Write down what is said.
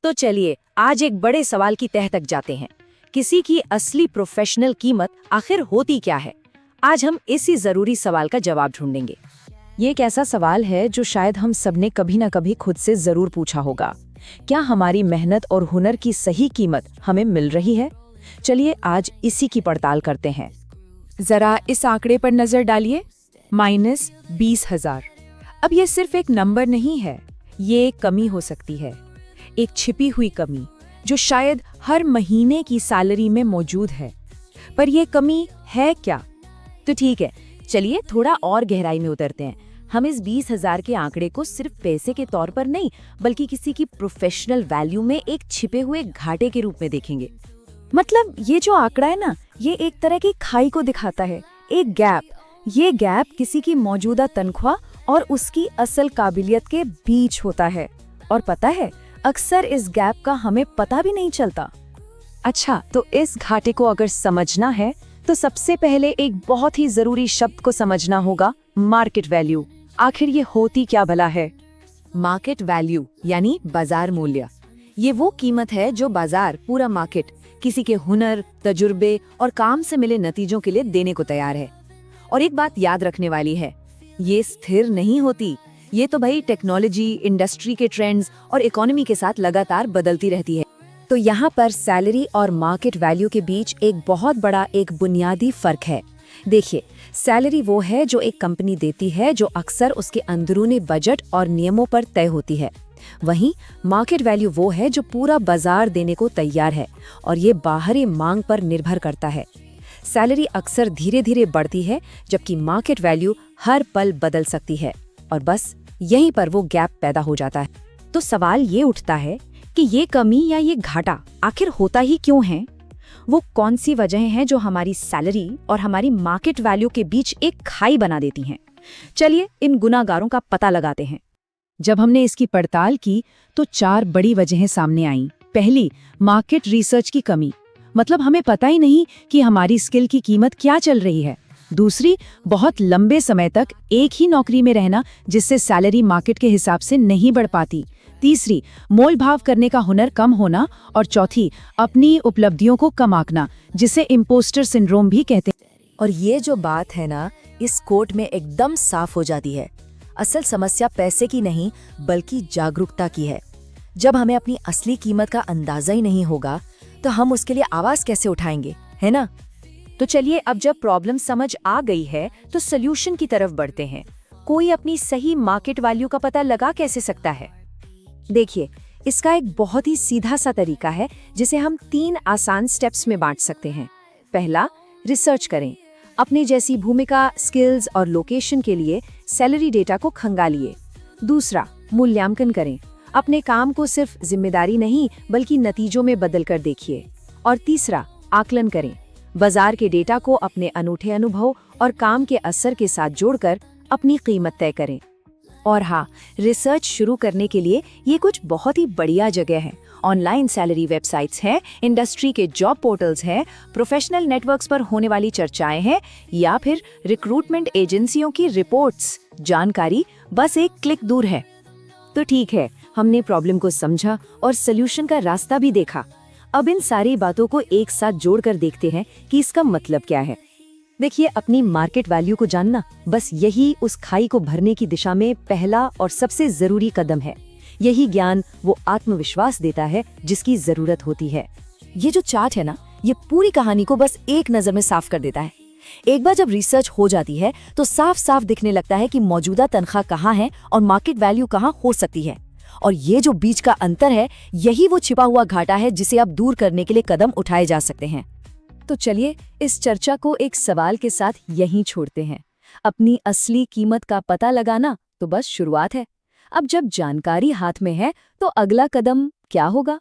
तो चलिए आज एक बड़े सवाल की तह तक जाते हैं। किसी की असली प्रोफेशनल कीमत आखिर होती क्या है? आज हम इसी जरूरी सवाल का जवाब ढूंढेंगे। ये एक ऐसा सवाल है जो शायद हम सबने कभी न कभी खुद से जरूर पूछा होगा। क्या हमारी मेहनत और हुनर की सही कीमत हमें मिल रही है? चलिए आज इसी की पड़ताल करते हैं। जरा इस आंकड़े पर नजर डालिए, -20,000। अब ये सिर्फ एक नंबर नहीं है, ये एक कमी हो सकती है, एक छिपी हुई कमी जो शायद हर महीने की सैलरी में मौजूद है। पर ये कमी है क्या? तो ठीक है, चलिए थोड़ा और गहराई में उतरते हैं। हम इस 20,000 के आंकड़े को सिर्फ पैसे के तौर पर नहीं, बल्कि किसी की प्रोफेशनल वैल्यू में एक छिपे हुए घाटे के रूप में देखेंगे। मतलब ये जो आंकड़ा है ना, ये एक तरह की खाई को दिखाता है, एक गैप। ये गैप किसी की मौजूदा तनख्वाह और उसकी असल काबिलियत के बीच होता है। और पता है, अक्सर इस गैप का हमें पता भी नहीं चलता। अच्छा, तो इस घाटे को अगर समझना है तो सबसे पहले एक बहुत ही जरूरी शब्द को समझना होगा, मार्केट वैल्यू। आखिर ये होती क्या भला है? मार्केट वैल्यू यानी बाजार मूल्य। ये वो कीमत है जो बाजार, पूरा मार्केट, किसी के हुनर, तजुर्बे और काम से मिले नतीजों के लिए देने को तैयार है। और एक बात याद रखने वाली है, ये स्थिर नहीं होती। ये तो भाई टेक्नोलॉजी, इंडस्ट्री के ट्रेंड्स और इकोनॉमी के साथ लगातार बदलती रहती है। तो यहाँ पर सैलरी और मार्केट वैल्यू के बीच एक बहुत बड़ा एक बुनियादी फर्क है। देखिए, सैलरी वो है जो एक कंपनी देती है, जो अक्सर उसके अंदरूनी बजट और नियमों पर तय होती है। वहीं मार्केट वैल्यू वो है जो पूरा बाजार देने को तैयार है, और ये बाहरी मांग पर निर्भर करता है। सैलरी अक्सर धीरे धीरे बढ़ती है, जबकि मार्केट वैल्यू हर पल बदल सकती है, और बस यहीं पर वो गैप पैदा हो जाता है। तो सवाल ये उठता है कि ये कमी या ये घाटा आखिर होता ही क्यों है? वो कौन सी वजहें हैं जो हमारी सैलरी और हमारी मार्केट वैल्यू के बीच एक खाई बना देती हैं? चलिए इन गुनाहगारों का पता लगाते हैं। जब हमने इसकी पड़ताल की तो 4 बड़ी वजहें सामने आईं। पहली, मार्केट रिसर्च की कमी, मतलब हमें पता ही नहीं कि हमारी स्किल की कीमत क्या चल रही है। दूसरी, बहुत लंबे समय तक एक ही नौकरी में रहना, जिससे सैलरी मार्केट के हिसाब से नहीं बढ़ पाती। तीसरी, मोल भाव करने का हुनर कम होना। और चौथी, अपनी उपलब्धियों को कम आंकना, जिसे इम्पोस्टर सिंड्रोम भी कहते हैं। और ये जो बात है ना, इस कोट में एकदम साफ हो जाती है। असल समस्या पैसे की नहीं, बल्कि जागरूकता की है। जब हमें अपनी असली कीमत का अंदाजा ही नहीं होगा, तो हम उसके लिए आवाज कैसे उठाएंगे, है ना? तो चलिए, अब जब प्रॉब्लम समझ आ गई है तो सोल्यूशन की तरफ बढ़ते हैं। कोई अपनी सही मार्केट वैल्यू का पता लगा कैसे सकता है? देखिए, इसका एक बहुत ही सीधा सा तरीका है, जिसे हम 3 आसान स्टेप्स में बांट सकते हैं। पहला, रिसर्च करें। अपनी जैसी भूमिका, स्किल्स और लोकेशन के लिए सैलरी डेटा को खंगालिए। दूसरा, मूल्यांकन करें। अपने काम को सिर्फ जिम्मेदारी नहीं, बल्कि नतीजों में बदल कर देखिए। और तीसरा, आकलन करें। बाजार के डेटा को अपने अनूठे अनुभव और काम के असर के साथ जोड़कर अपनी कीमत तय करें। और हाँ, रिसर्च शुरू करने के लिए ये कुछ बहुत ही बढ़िया जगह है। ऑनलाइन सैलरी वेबसाइट्स हैं, इंडस्ट्री के जॉब पोर्टल्स हैं, प्रोफेशनल नेटवर्क्स पर होने वाली चर्चाएं हैं, या फिर रिक्रूटमेंट एजेंसियों की रिपोर्ट्स। जानकारी बस एक क्लिक दूर है। तो ठीक है, हमने प्रॉब्लम को समझा और सोल्यूशन का रास्ता भी देखा। अब इन सारी बातों को एक साथ जोड़कर देखते हैं कि इसका मतलब क्या है। देखिए, अपनी मार्केट वैल्यू को जानना, बस यही उस खाई को भरने की दिशा में पहला और सबसे जरूरी कदम है। यही ज्ञान वो आत्मविश्वास देता है जिसकी जरूरत होती है। ये जो चार्ट है ना, ये पूरी कहानी को बस एक नजर में साफ कर देता है। एक बार जब रिसर्च हो जाती है तो साफ साफ दिखने लगता है कि मौजूदा तनख्वाह कहाँ है और मार्केट वैल्यू कहाँ हो सकती है। और ये जो बीच का अंतर है, यही वो छिपा हुआ घाटा है जिसे अब दूर करने के लिए कदम उठाए जा सकते हैं। तो चलिए इस चर्चा को एक सवाल के साथ यहीं छोड़ते हैं। अपनी असली कीमत का पता लगाना तो बस शुरुआत है। अब जब जानकारी हाथ में है तो अगला कदम क्या होगा?